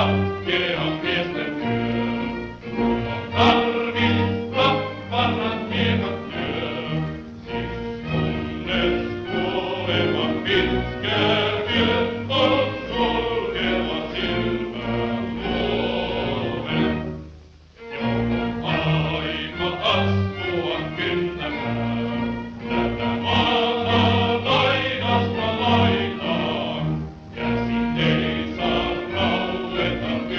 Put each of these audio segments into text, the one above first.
katkea miesten työ. Kun on tarvis tapparat miekat lyö, siis kunnes kuolema pitkä yö on sulkeva silmä luomen. Joku aika astua kyntämään, tätä maata laidasta laitaan. Käsi ei saa raueta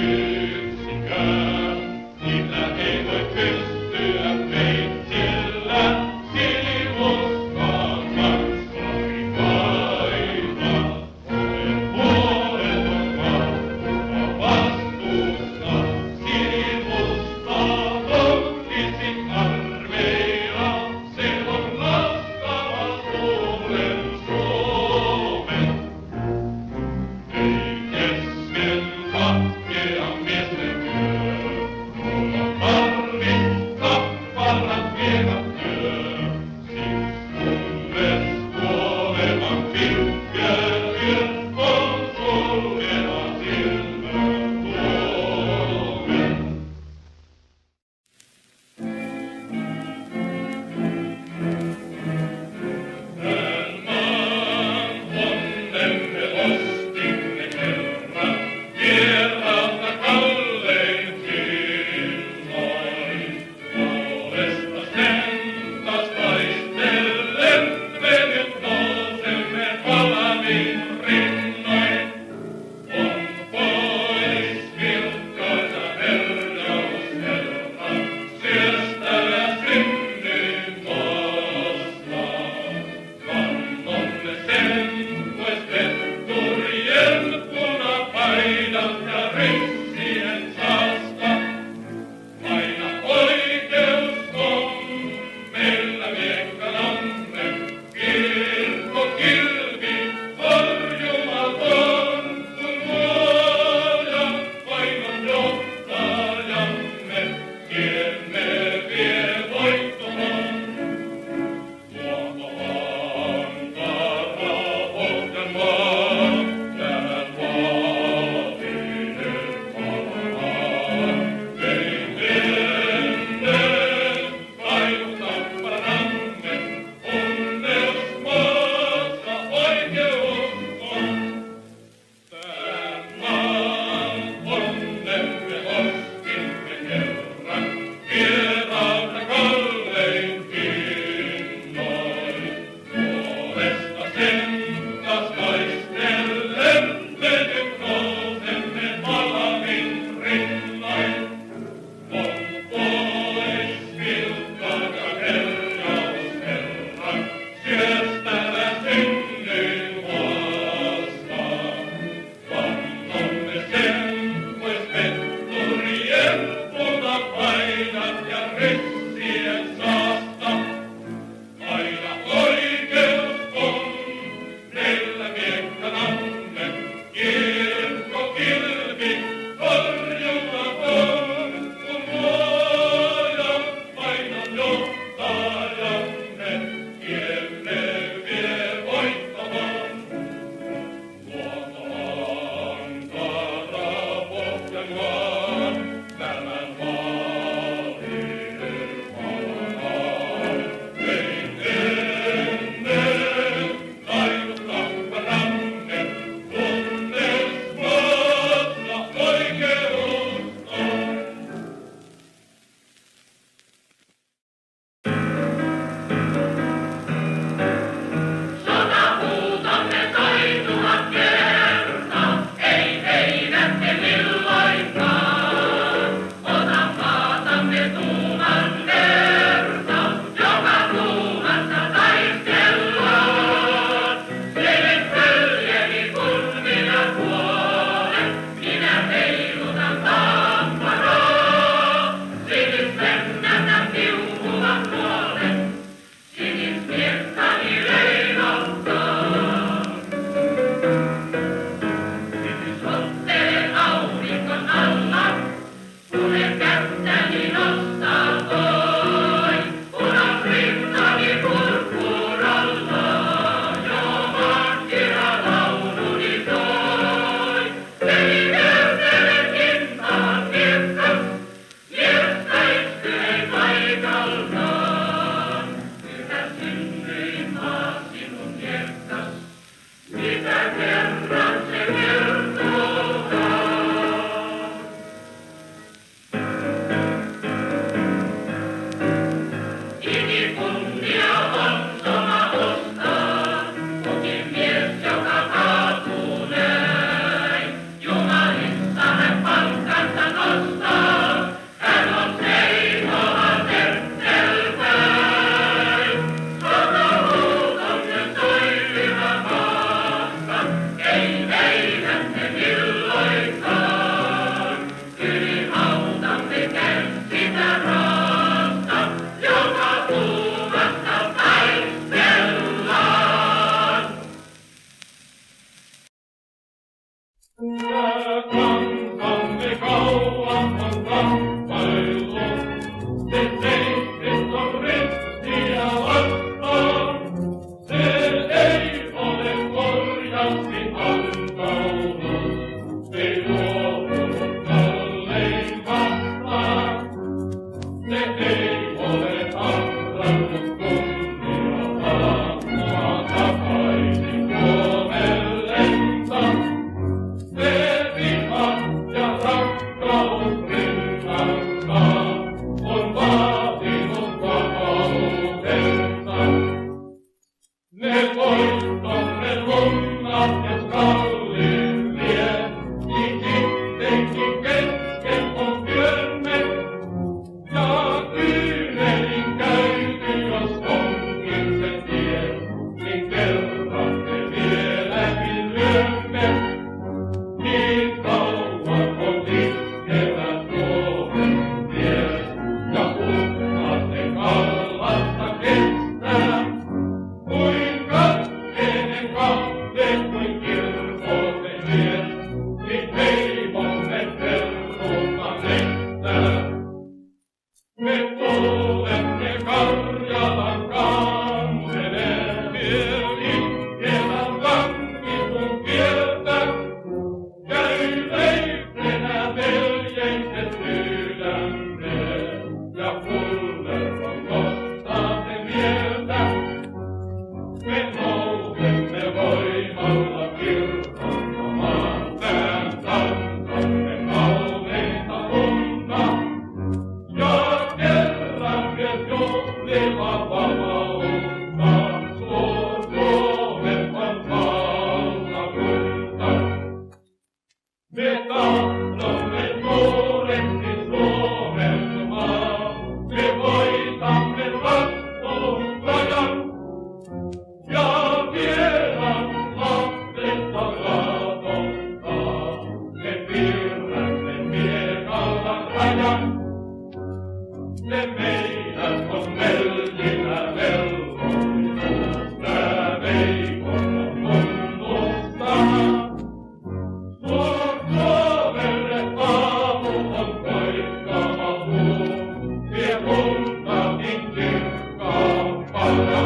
Leikin kesken on työmme, ja kyynelin käyty, jos onkin se tie, niin kerran me vieläkin lyömme. Niin kauan on iskevä Suomen mies, ja uhkaten kallasta kestää. Kuinka ennen kahden kuin kirkolle mies, niin heivomme peruuta lestää. Me tulemme Karjalan kanseleen, vielä itkevän vankitun kieltä. Käy leikkenä veljeiset sydämme, ja pulleron nostaa se mieltä. Me nousemme voimalla kirkkomaan pään kansamme kauneinta unta. Ja kerran myös juhliva vapautta, Suomen valtakunta. Me tahdomme suureksi Suomen maa, me voitamme vastuuttajan. Ja vieraan lapsesta laatottaa, me piirrämme miekalla rajan. Se meidän on melkinä velvollisuus, tää veikon on tunnustaa. Suomelle aamu on koittava huu, vie kuntakin kirkkaampana.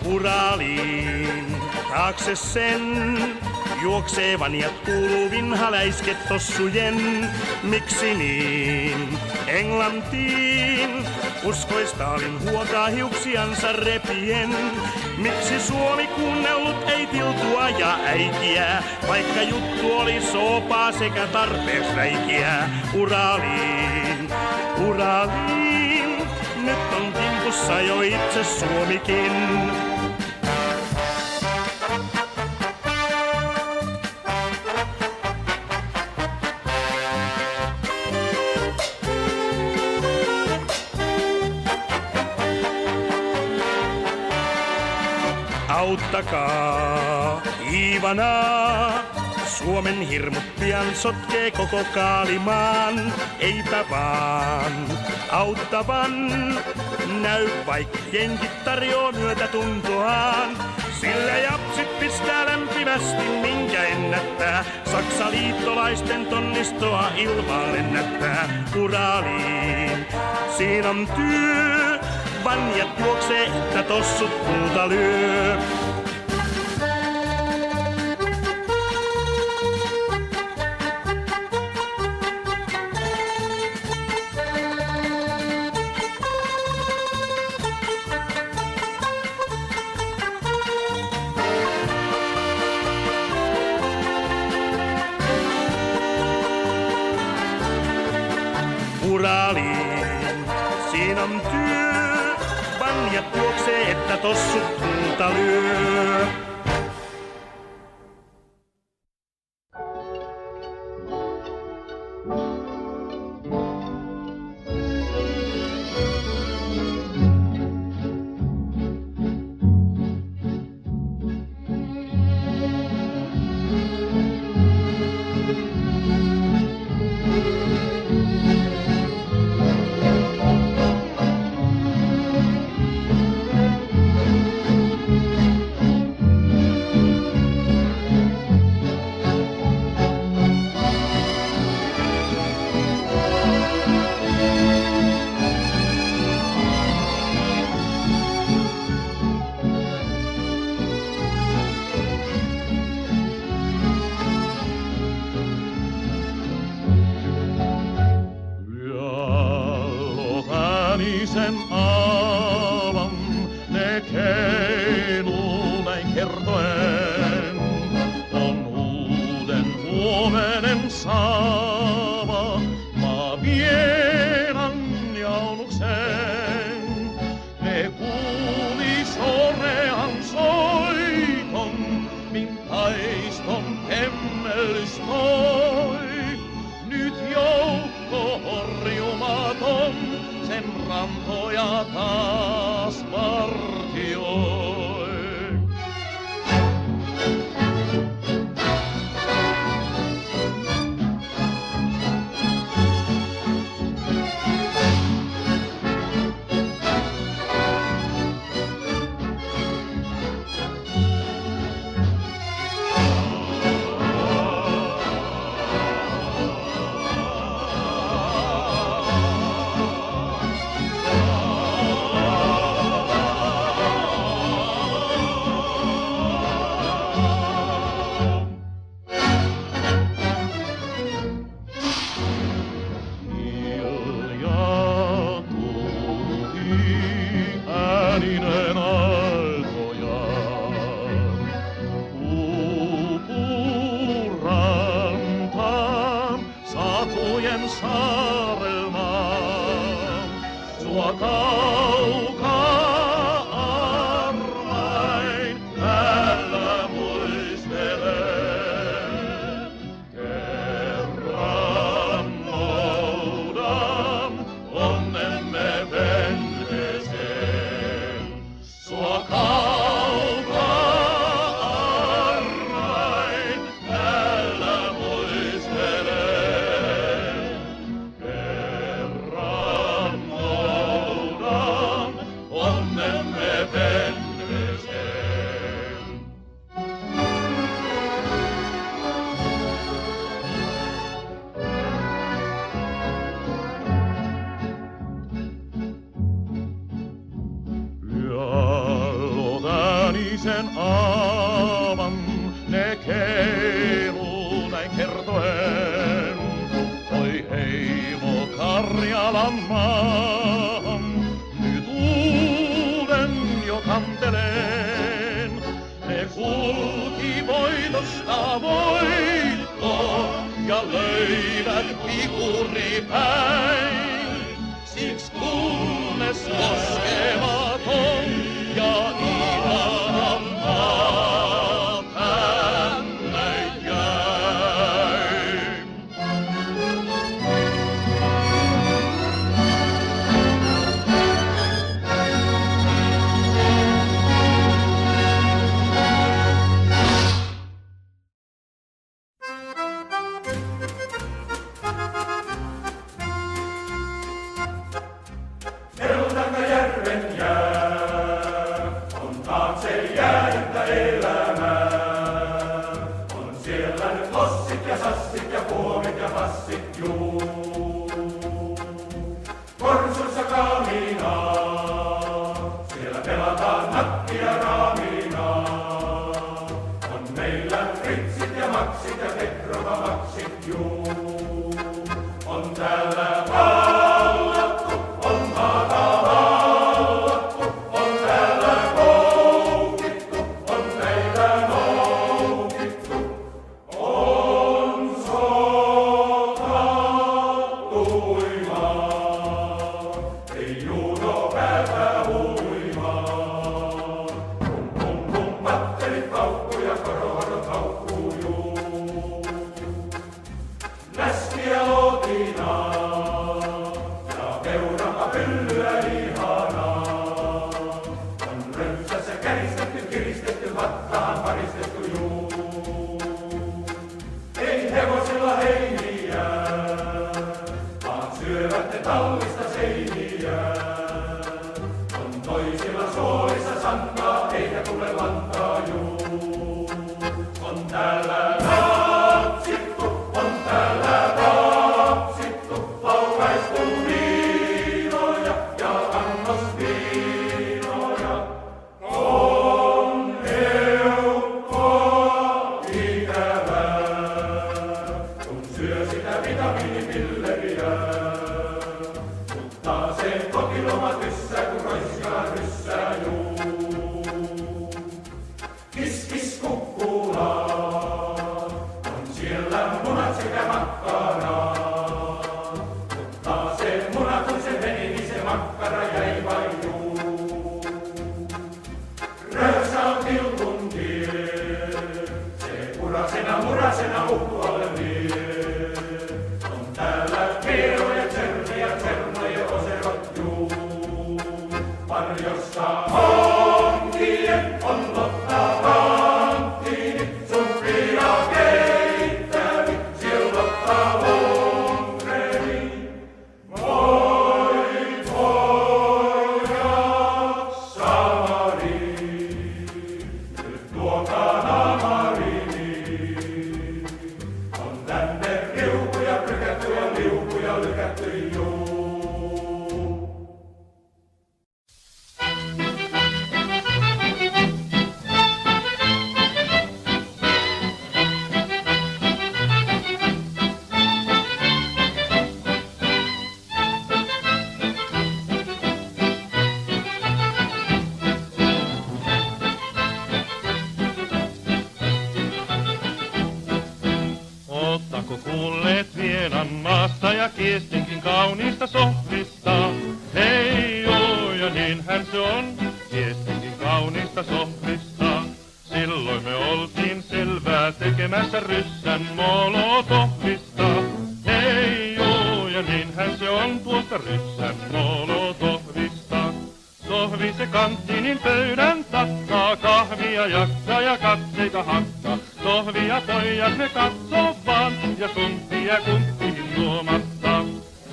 Uralin taakse sen juoksevan ja kuuluu vinha läiske tossujen. Miksi niin? Englantiin uskoi Stalin huokaa hiuksiansa repien. Miksi Suomi kuunnellut ei tiltua ja äikiä, vaikka juttu oli soopaa sekä tarpeeksi räikiä? Uraliin, Uraliin, nyt on kimpussa jo itse Suomikin. Auttakaa Iivanaa, Suomen hirmut pian sotkee koko Kaalimaan. Eipä vaan auttavan näy, vaikka jenkit tarjoaa myötätuntoaan. Sillä japsit pistää lämpimästi, minkä ennättää. Saksa liittolaisten tonnistoa ilmaan lennättää. Uraliin, siinä on työ. Vanjat juoksee, että tossut puuta lyö. Uraliin, siinä on työ. Vanjat juoksee, että tossut puuta lyö. Täänisen aavan ne keiluu näin kertoen. On uuden huomenen saava maa vienan jaunuksen. Ne kuuli sorean soiton, min taiston hemmellys toi. Nyt joukko horjumaton sen rantoja taas vartioi. Saarelmaan, sua kaukaa arvain täällä muistelen. Kerran noudan onnemme venneeseen, sua kaukaa arvain täällä muistelen. Täänisen aavan ne keiluu näin kertoen. Oi heimo Karjalan maahan, nyt uuden jo kantelen. Ne kulki voitosta voittoon ja löivät pikuri päin. Siks kunnes koskematon ja ihana maa tänne jäi. Eltakajärven jää on taakse jäänyttä elämää. On siellä nyt lossit ja sassit ja puomit ja passit, juu. Korsussa kaaminaa, siellä pelataan nakkia raaminaa. On meillä fritsit ja maksit ja Petrova maksit, juu. On täällä vallattu, on maata vallattu, on täällä koukittu, on meitä noukittu. On sota tuimaa, ei juudo päätä huimaa. Pum pum pum, patterit paukkuu ja korohodot haukkuu juu. Läskiä lotinaa ja peurama pyllyä ihanaa. On röntsässä käristetty, kiristetty, vattaan paristettu juu. Ei hevosilla heiniä, vaan syövät ne tallista seiniä. On toisilla suolissa sankaa, eikä tule lantaa juu. On täällä natsittu, on täällä rapsittu, laukaistu viinoja ja annosviinoja. On eukkoa ikävää, kun syö sitä vitamiinipilleriä, mutta lykätty juu. Oottako kuulleet Vienan maasta ja Kiestinkin kauniista sohvista? Hei joo, ja niinhän se on, Kiestinkin kauniista sohvista. Silloin me oltiin selvää tekemässä ryssän molotovista. Hei joo, ja niinhän se on tuosta ryssän molotovista. Sohvi se kanttiinin pöydän takkaa, kahvia jaksaa ja katseita hakkaa. Sohvi ja pojat ne katsoo vaan, ja sunttia kunttiin juomatta.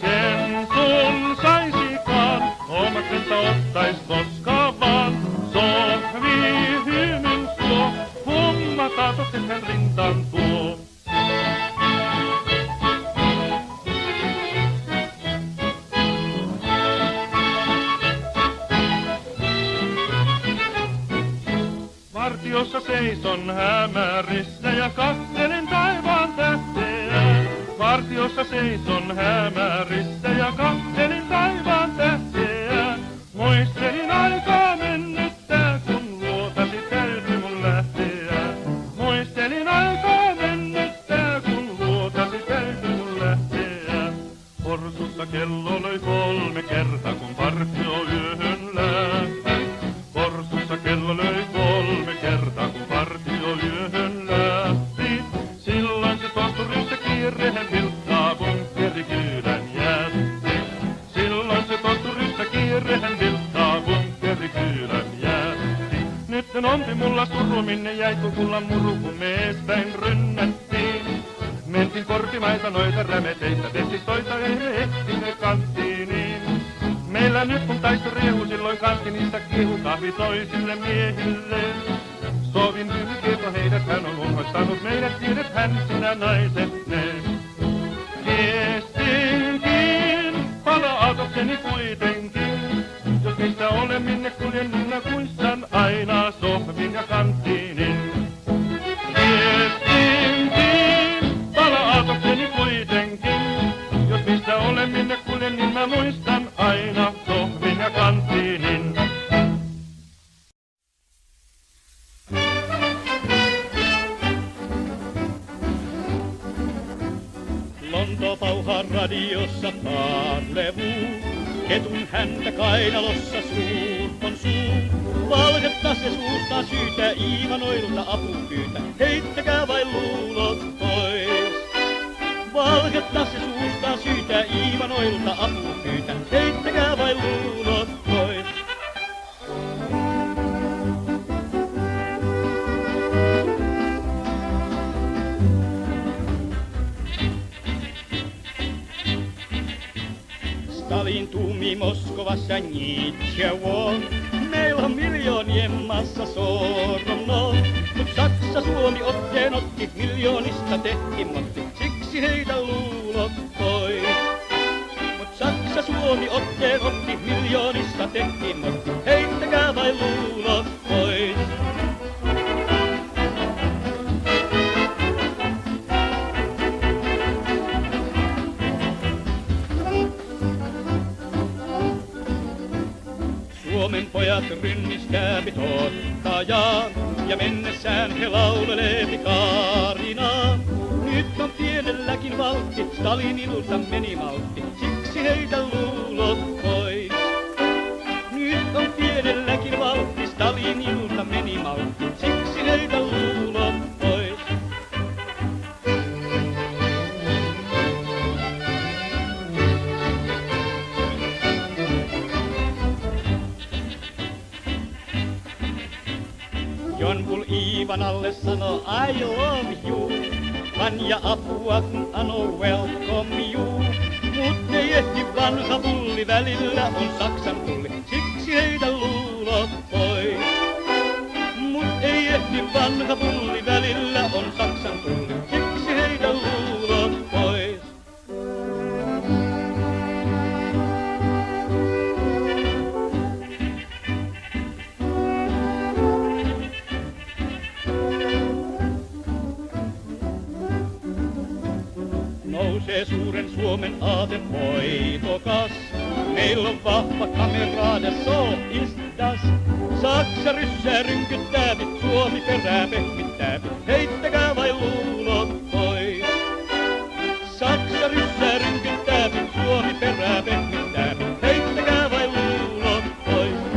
Ken sun saisikaan, omaksensa ottais koskaan vaan. Sohvi hymyn suo, hummata tokset hän rintaan tuo. Vartiossa seison hämärissä ja katselen taivaan tähteä. Vartiossa seison hämärissä ja katselin taivaan tähteä. Muistelin aikaa mennyttä, kun luotasi täytyi mun lähteä. Muistelin aikaa mennyttä, kun luotasi täytyi mun lähteä. Porsussa kello löi 3 kertaa, kun partio yöhön lähti. Porsussa kello löi 3 kertaa, kun partio yöhön lähti. Silloin se tohtorissa kiirehen vilkkaa bunkkerikylän jätti. Silloin se tohtorissa kiirehen vilkkaa bunkkerikylän jätti. Nyt ompi mulla suru, minne jäi kullan muru, kun meestäin rynnättiin. Mentiin korpimaita noita rämeteitä, vesistoita ei me ehtineet kanttiiniin. Meillä nyt kun taistu riehu, silloin kanttiinista kiehu kahvi toisille miehille. Sovin hylkeeto heidät, hän on unhoittanut meidät, tiedät hän sinä naiset ne. Kiestinkin, pala aatokseni kuitenkin. Jos meistä ole minne kuljen, minä muistan aina sohvin ja kanttiinin. Kiestinkin, pala aatokseni kuitenkin. Jos meistä ole minne kuljen, niin mä muistan aina sohvin ja kanttiinin. Lonto pauhaa radiossa parlevuu. Ketun häntä kainalossa suur on suu. Valhetta se suustaan syytää, Iivanoilta apu pyytää. Heittäkää vain luulot pois. Valhetta se suustaan syytää, Iivanoilta apu pyytää. Heittäkää vain luulot pois. Stalin tuumi Moskovassa Nietzsche on. Meillä on miljoonien massa sorno. Mut Saksa Suomi otteen otti, miljoonista tehtiin motti. Siksi heitä luulot pois. Mut Saksa Suomi otteen otti, miljoonista tehtiin motti. Heittäkää vain luulot pois. Suomen pojat rynniskääpi ottajaan, ja mennessään he laulelee pikarinaa. Nyt on pienelläkin valtti, Stalinilta meni maltti, siksi heitä luulot pois. Nyt on pienelläkin valtti, Stalinilta meni maltti, siksi heitä luulot pois. Jon Bull Iivanalle sano I love you. Vanja apua kun ano welcome you. Mut ei ehti vanha pulli, välillä on Saksan pulli, siksi heitä luulot pois. Mut ei ehti vanha pulli, välillä on Saksan pulli, siksi heitä luulot pois. Suomen aate voitokas. Meillä on vahva kamerade, so is das. Saksa ryssää rynkyttää, Suomi perää pehmittää. Heittäkää vain luulot pois. Saksa ryssää rynkyttää, Suomi perää pehmittää. Heittäkää vain luulot pois.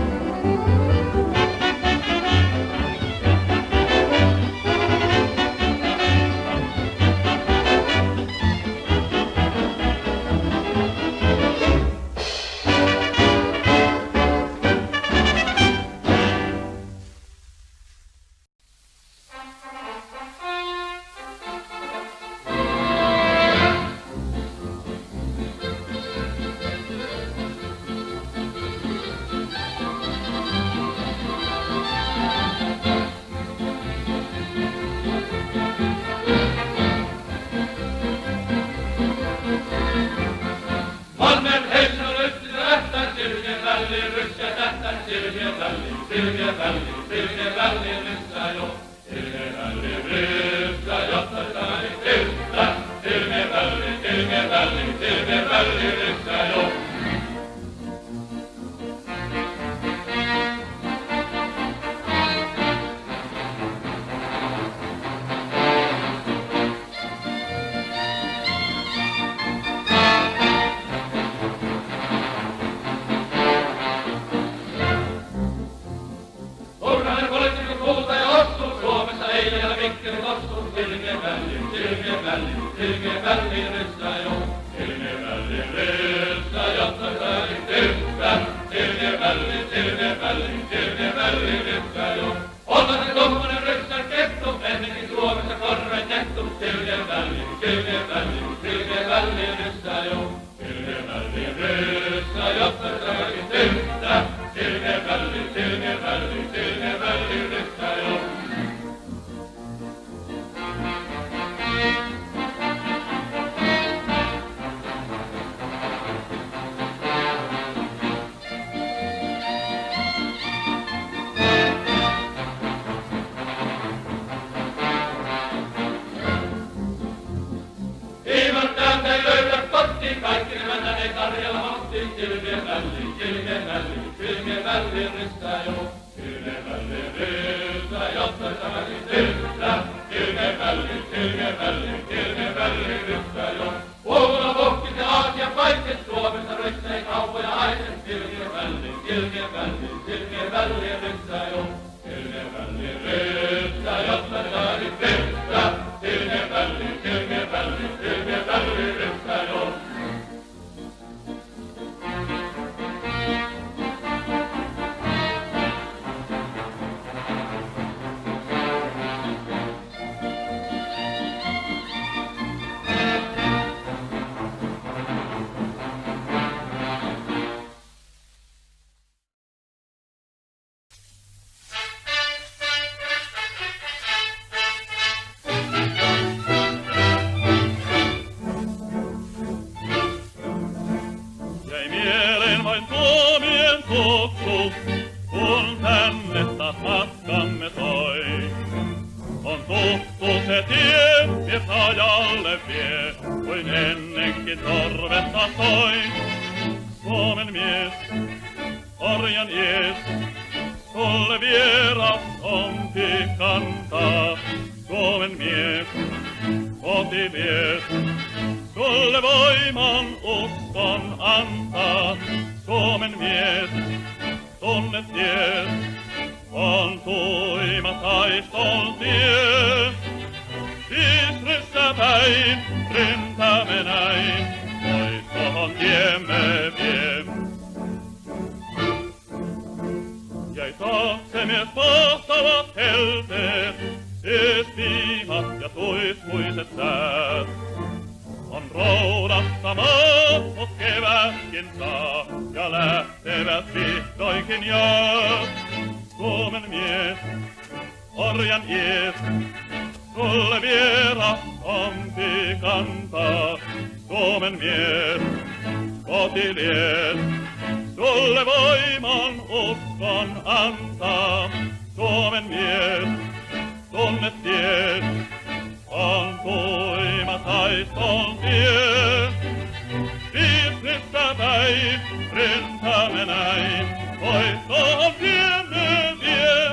päin, ryntämme näin, voittoon tiemme vie.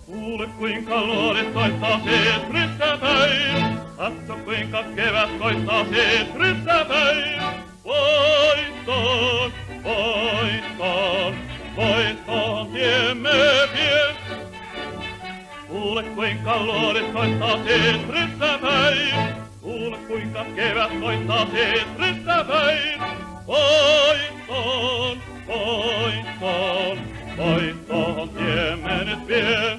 Kuule kuinka luodit soittaa siis ryssäpäin, katso kuinka kevät koittaa siis ryssäpäin. Voittoon, voittoon, voittoon tiemme vie. Kuule kuinka luodit soittaa siis ryssäpäin, kuule kuinka kevät koittaa siis ryssäpäin. Voittoon, voittoon, voittoon tiemme nyt vie.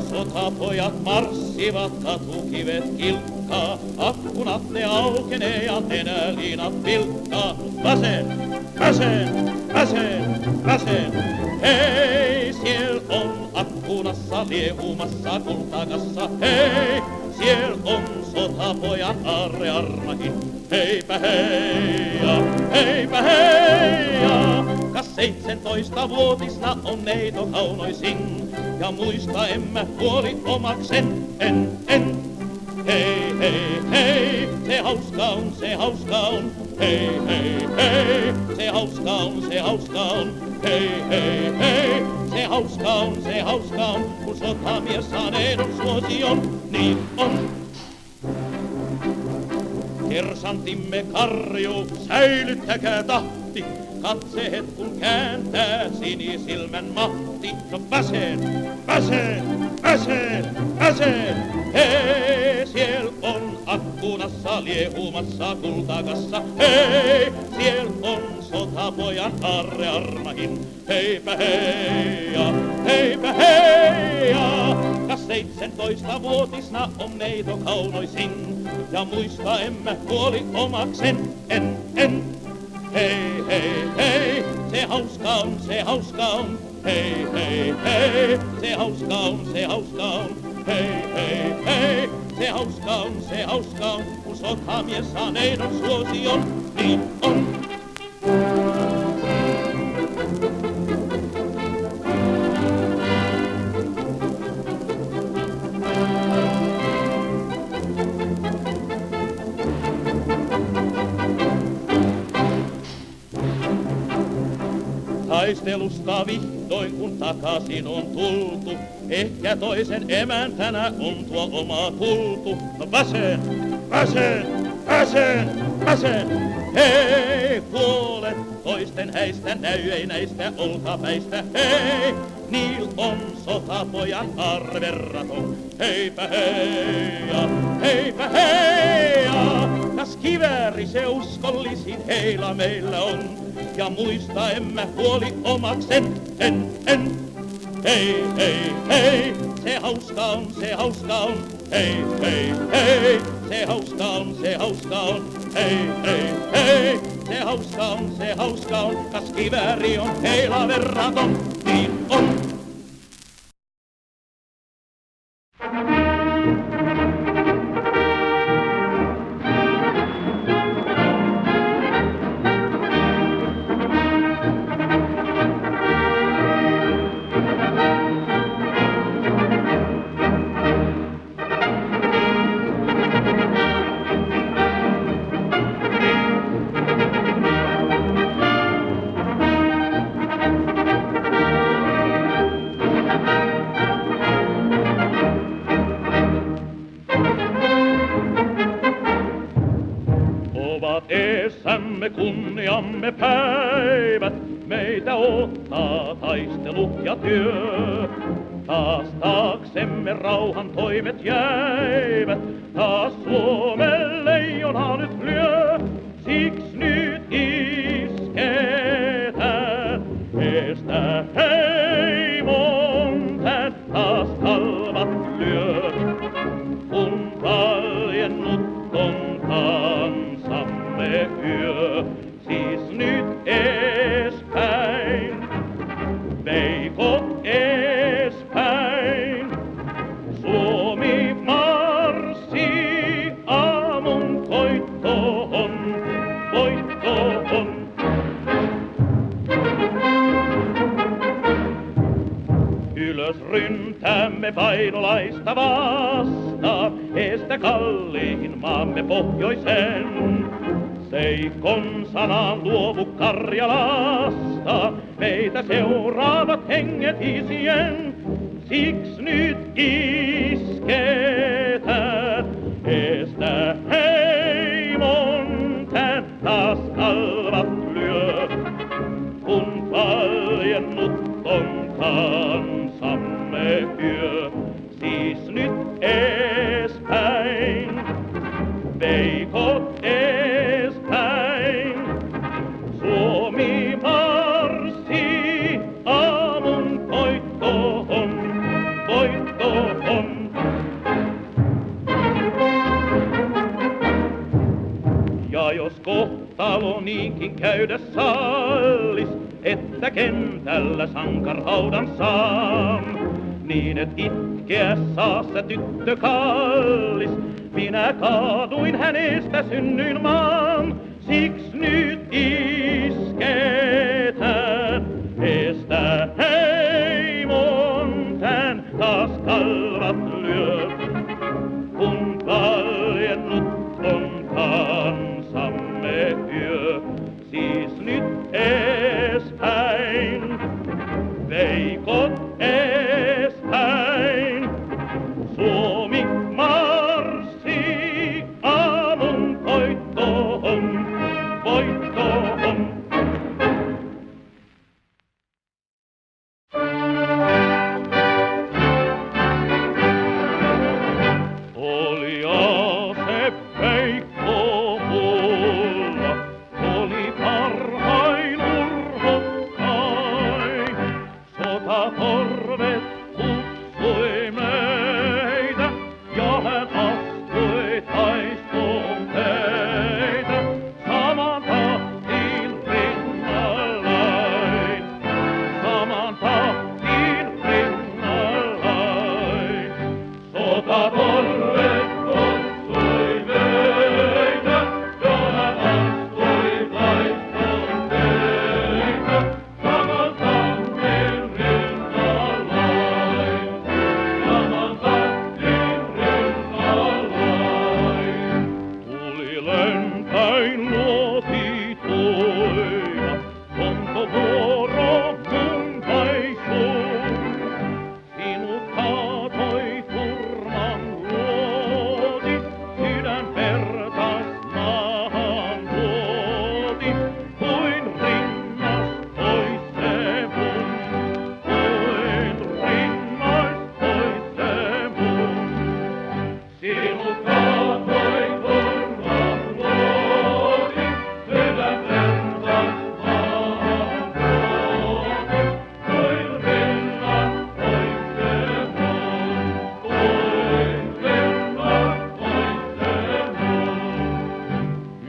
Sotapojat marssivat, katukivet kilkkaa, akkunat ne aukenee ja nenäliinat vilkkaa. Vasen, vasen, vasen, vasen. Hei, siellä on akkunassa liehumassa kultakassa. Hei, siellä on sotapojat Aarre Armahin. Heipä heija, heipä heija. Kas 17-vuotisna on neito kaunoisin. Ja muista emme huoli omaksen, en. Hei, hei, hei, se hauska on, se hauska on. Hei, hei, hei, se hauska on, se hauska on. Hei, hei, hei, se hauska on, se hauska on. Kun sotamies saa neidon suosion, niin on. Kersantimme karjuu, säilyttäkää tahti. Katseet kun kääntää sinisilmän mahti. No vasen, vasen, vasen, vasen. Hei, siellä on akkunassa liehumassa kultakassa. Hei, siellä on sotapojan Aarre Armahin. Heipä heija, heipä heija. Kas 17-vuotisna on neito kaunoisin. Ja muista emme huoli omaksen, en. Hei, hei, hei, se hauska on, se hauska on. Hei, hei, hei, se hauska on, se hauska on. Hei, hei, hei, se hauska on, se hauska on. Kun sotamies saa neidon suosion, niin on. Taistelusta vihdoin kun takaisin on tultu, ehkä toisen emäntänä on tuo oma tultu. No vasen, vasen, vasen, vasen. Hei, puolet toisten häistä näy ei näistä olkapäistä. Hei, niil on sotapojan arverraton. Heipä heija, heipä heija. Kas kivääri se uskollisin heillä meillä on. Ja muista emme huoli omaksen, en. Hei, hei, hei, se hauska on, se hauska on. Hei, hei, hei, se hauska on, se hauska on. Hei, hei, hei, se hauska on, se hauska on. Kas kivääri on heillä verraton, niin on. Eessämme kunniamme päivät, meitä ottaa taistelu ja työ. Taas taaksemme rauhan toimet jäivät, taas Suomen leijona nyt lyö. Siks nyt isketään, estä heimon tän taas kalvat lyö. Kun valjennut on kansamme yö, siis nyt eespäin, veikot eespäin. Suomi marssii aamun voittoon, voittoon. Ylös ryntäämme painolaista vastaan, estä kalliin maamme pohjoisen. Seikon sanan luovu Karjalasta, meitä seuraavat henget isien. Siks nyt isketään, estä heimon tän taas kalvat lyö. Kun valjennut on kansamme yö, siis nyt eespäin, veikot eespäin. Suomi marssii aamun voittoon, voittoon. Ja jos kohtalo niinkin käydä sallis, että kentällä sankarhaudan saan, niin et itkeä saa sä tyttö kallis, minä kaaduin hänestä synnyin maan. Siks nyt isketään, estä heimon tän taas kalvat lyö. Kun valjennut on kansamme yö, siis nyt eespäin, veikot eespäin. Suomi marssii aamun voittoon, voittoon. Oli se Veikko mulla, oli parhain urhokkai. Sotatorvet kutsui meitä ja hän astui taistoon teitä. Saman tahtiin rinnallain, saman tahtiin rinnallain. Sotatorvet kutsui meitä ja hän astui taistoon teitä. Saman tahtiin rinnallain, saman tahtiin rinnallain. Tuli lentäin luotitoina, onko vuoro mun vai sun? Sinut kaatoi turman luoti, sydän vertas maahan tuoti. Kuin rinnas pois se mun, kuin rinnas pois se mun. Sinut kaatoi turman luoti, sydän vertas maahan tuoti. Kuin rinnas pois se mun, kuin rinnas pois se mun.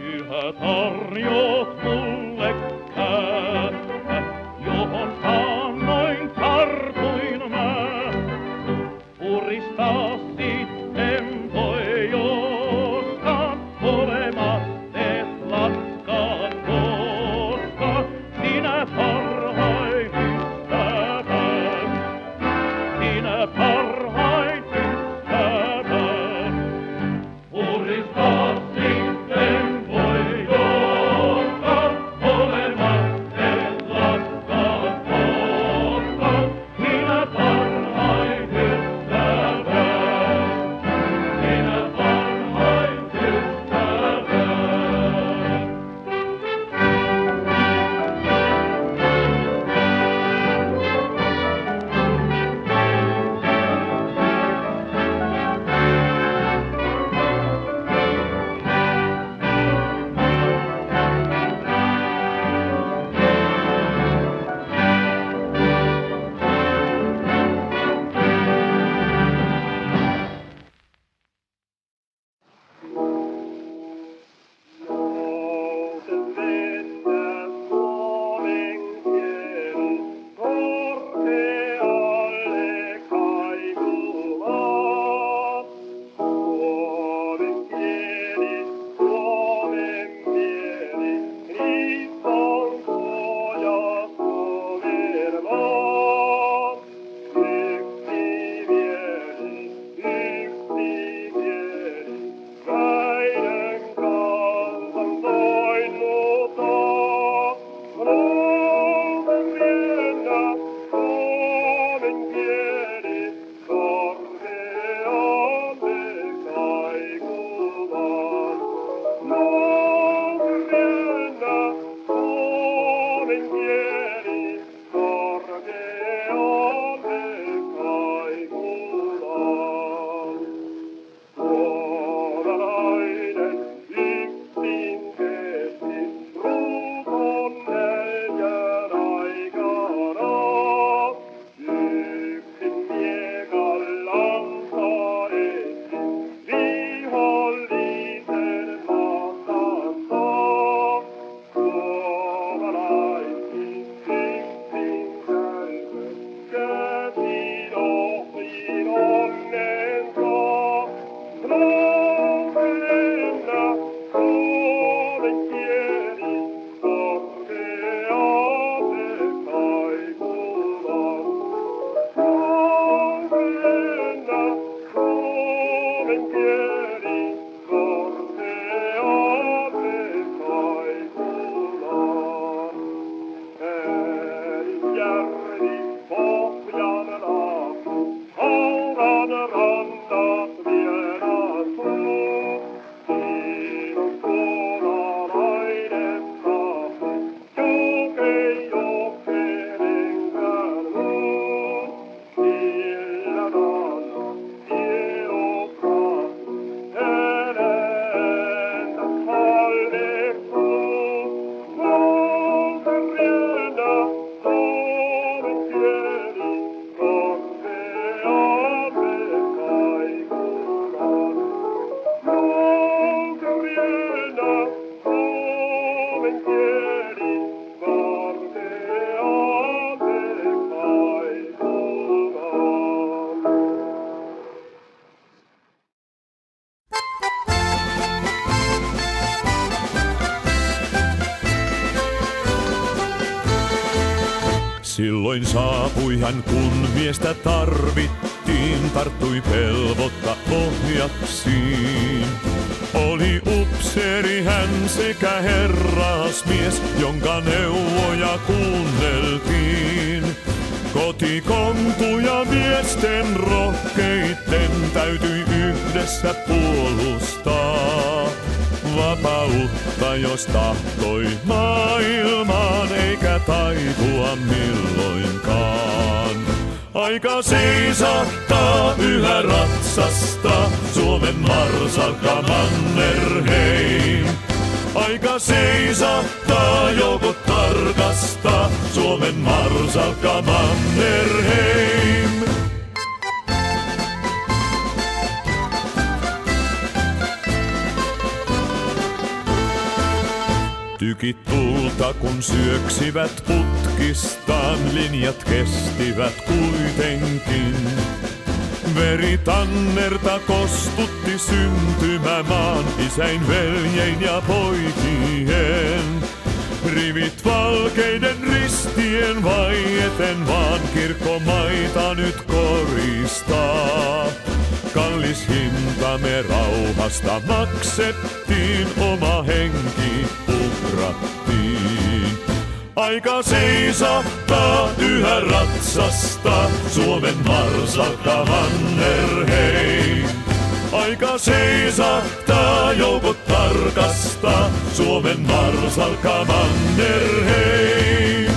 Yhä tarjoat mulle kättä, johon taannoin tartuin mä. Puristaa sitten voi joskaan, olematteet lakkaat koskaan. Sinä parhain ystävän, sinä parhain ystävän. Puristaa sitten voi joskaan, olematteet lakkaat koskaan. Sinä parhain ystävän. rannat vierastuu. Siinä on puolalainen kahvi, jokei jokenenkään muun. Sillä rannat tiedokraatti, hänentä halveksuu. Valtareena Suomen kieli, korkeamme kaikutaan. Valtareena Suomen kieli, korkeamme kaikutaan. Silloin saapui hän, kun miestä tarvittiin, tarttui pelvotta ohjaksiin. Oli upseeri hän sekä herrasmies, jonka neuvoja kuunneltiin. Kotikontuja miesten rohkeitten täytyi yhdessä puolustaa. Vapautta jos tahtoi maailmaan, eikä taipua milloinkaan. Aika seisahtaa yhä ratsasta, Suomen marsalkka Mannerheim. Aika seisahtaa joukot tarkasta, Suomen marsalkka Mannerheim. Tykit tulta kun syöksivät putkistaan, linjat kestivät kuitenkin. Veri tannerta kostutti syntymämaan, isäin, veljein ja poikien. Rivit valkeiden ristien vaieten vaan kirkkomaita nyt koristaa. Kallis hinta me rauhasta maksettiin, oma henki uhrattiin. Aika seisahtaa yhä ratsasta, Suomen marsalkka Mannerheim. Aika seisahtaa joukot tarkasta, Suomen marsalkka Mannerheim.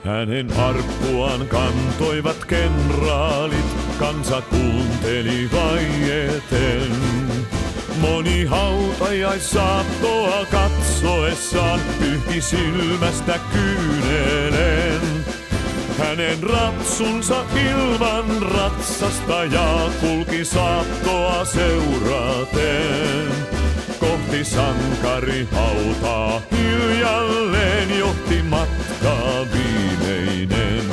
Hänen arkkuaan kantoivat kenraalit, kansa kuunteli vaieten. Moni hautajaissaattoa katsoessaan pyyhki silmästä kyynelen. Hänen ratsunsa ilman ratsastajaa kulki saattoa seuraten. Kohti sankari hautaa hiljalleen johti matkaa viimeinen.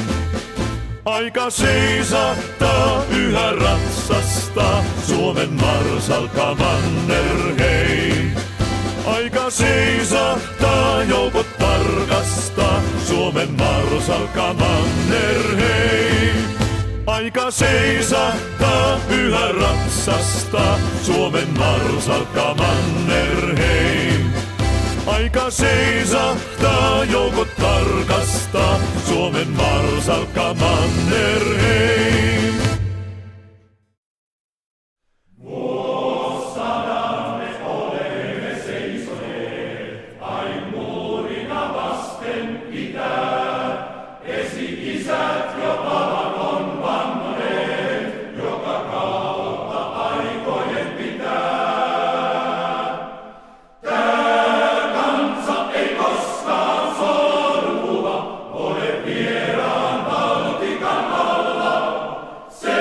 Aika seisahtaa yhä ratsasta, Suomen marsalkka Mannerheim. Aika seisahtaa joukot tarkasta, Suomen marsalkka Mannerheim. Aika seisahtaa yhä ratsasta, Suomen marsalkka Mannerheim. Aika seisahtaa joukot tarkasta, Suomen marsalkka Mannerheim. Vuosisadamme olemme seisoneet, aina muurina vasten itää. Esi-isät jo palan on vannoneet, joka kautta aikojen pitää. Tää kansa ei koskaan sortua, ole vieraan valtikan alla. Se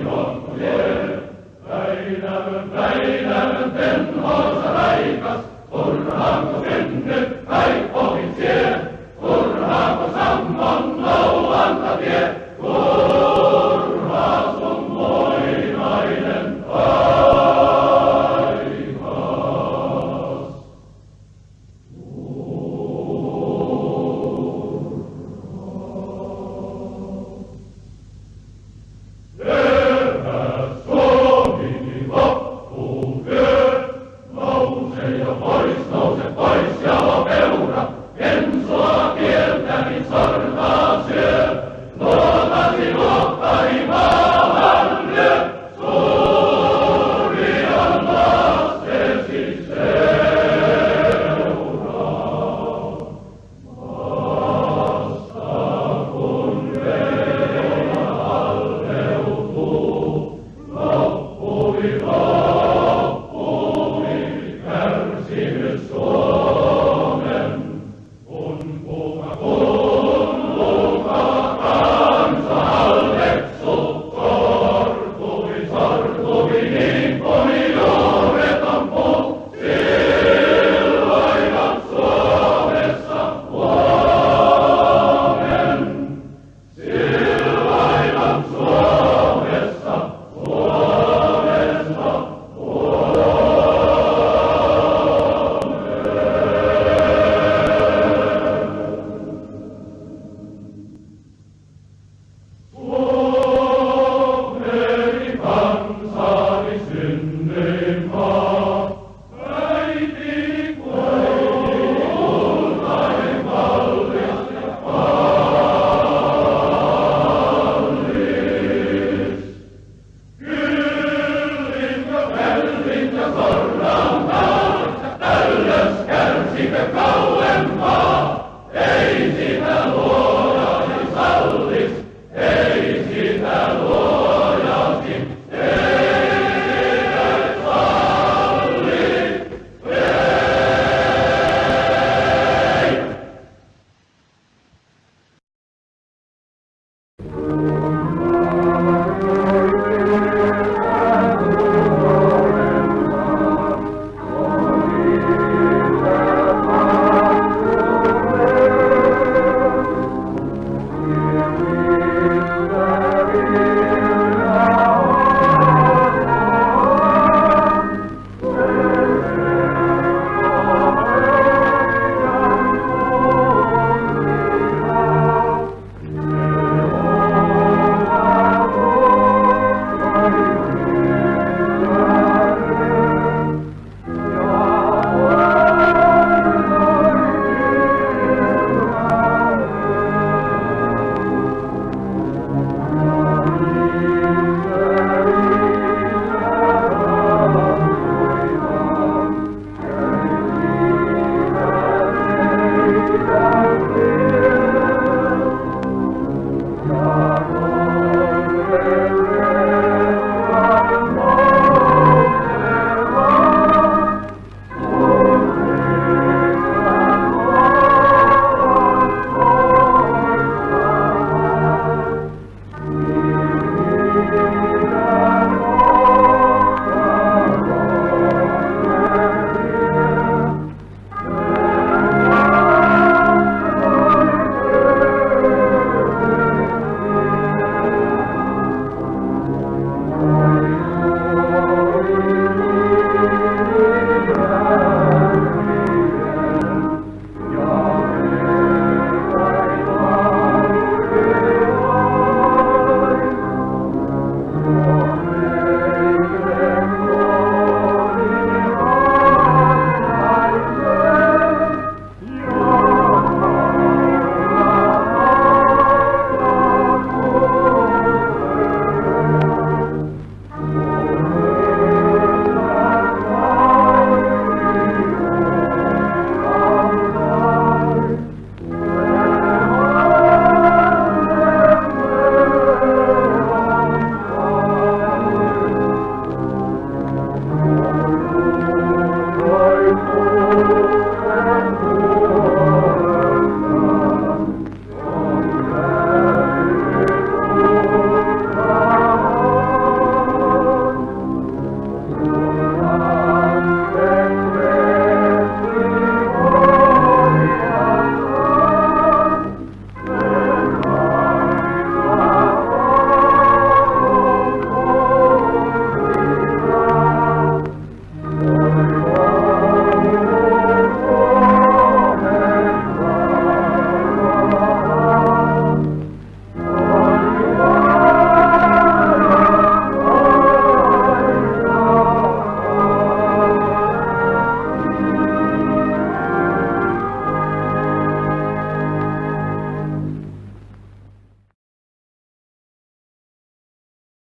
loppujen